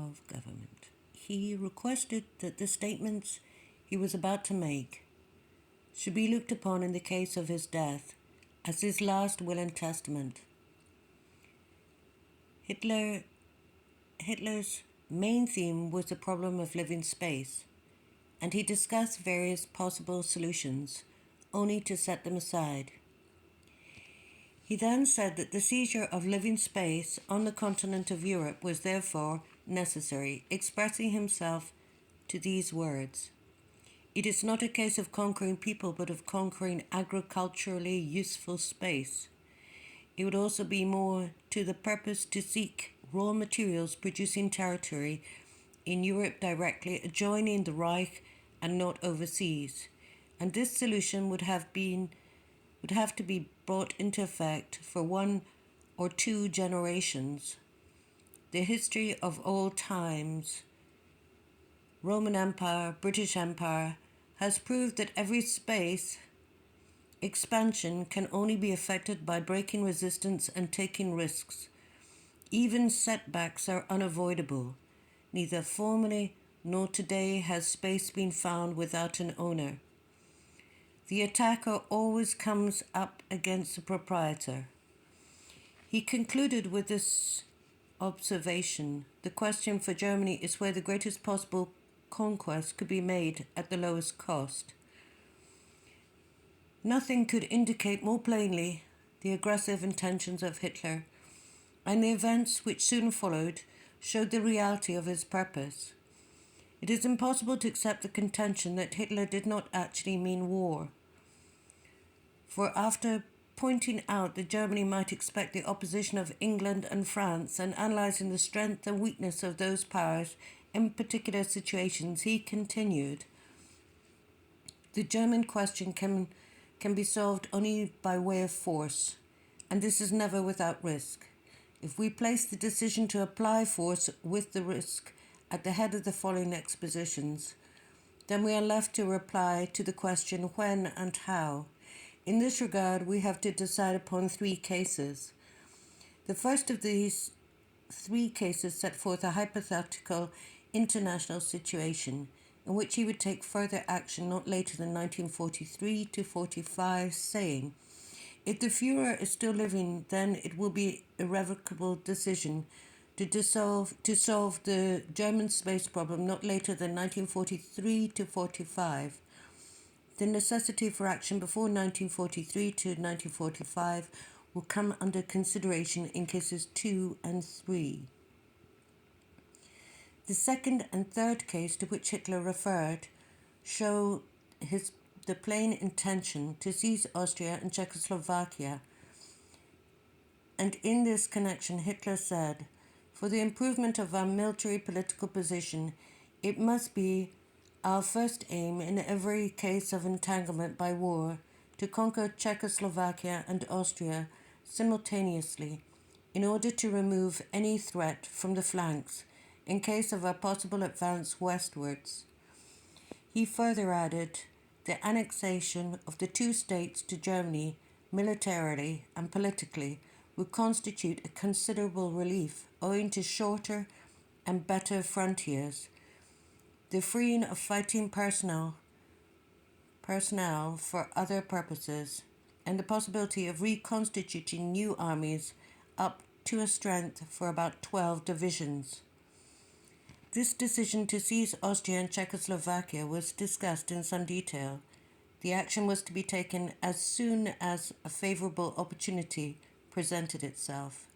of government. He requested that the statements he was about to make should be looked upon in the case of his death as his last will and testament. Hitler's main theme was the problem of living space, and he discussed various possible solutions, only to set them aside. He then said that the seizure of living space on the continent of Europe was therefore necessary, expressing himself to these words: "It is not a case of conquering people, but of conquering agriculturally useful space. It would also be more to the purpose to seek raw materials producing territory in Europe directly adjoining the Reich and not overseas, and this solution would have to be brought into effect for 1 or 2 generations. The history of all times, Roman Empire, British Empire, has proved that every space expansion can only be effected by breaking resistance and taking risks. Even setbacks are unavoidable. Neither formerly nor today has space been found without an owner. The attacker always comes up against the proprietor." He concluded with this observation: "The question for Germany is where the greatest possible conquest could be made at the lowest cost." Nothing could indicate more plainly the aggressive intentions of Hitler, and the events which soon followed showed the reality of his purpose. It is impossible to accept the contention that Hitler did not actually mean war. For after pointing out that Germany might expect the opposition of England and France and analyzing the strength and weakness of those powers in particular situations, he continued, "The German question can be solved only by way of force, and this is never without risk. If we place the decision to apply force with the risk at the head of the following expositions, then we are left to reply to the question when and how. In this regard, we have to decide upon 3 cases. The first of these 3 cases set forth a hypothetical international situation in which he would take further action not later than 1943 to 45, saying, if the Führer is still living, then it will be an irrevocable decision to solve the German space problem not later than 1943 to 45. The necessity for action before 1943 to 1945 will come under consideration in cases 2 and 3. The second and third case to which Hitler referred show the plain intention to seize Austria and Czechoslovakia. And in this connection, Hitler said, for the improvement of our military political position, it must be our first aim in every case of entanglement by war to conquer Czechoslovakia and Austria simultaneously in order to remove any threat from the flanks in case of a possible advance westwards. He further added, the annexation of the 2 states to Germany militarily and politically would constitute a considerable relief owing to shorter and better frontiers, the freeing of fighting personnel for other purposes, and the possibility of reconstituting new armies up to a strength for about 12 divisions. This decision to seize Austria and Czechoslovakia was discussed in some detail. The action was to be taken as soon as a favorable opportunity presented itself.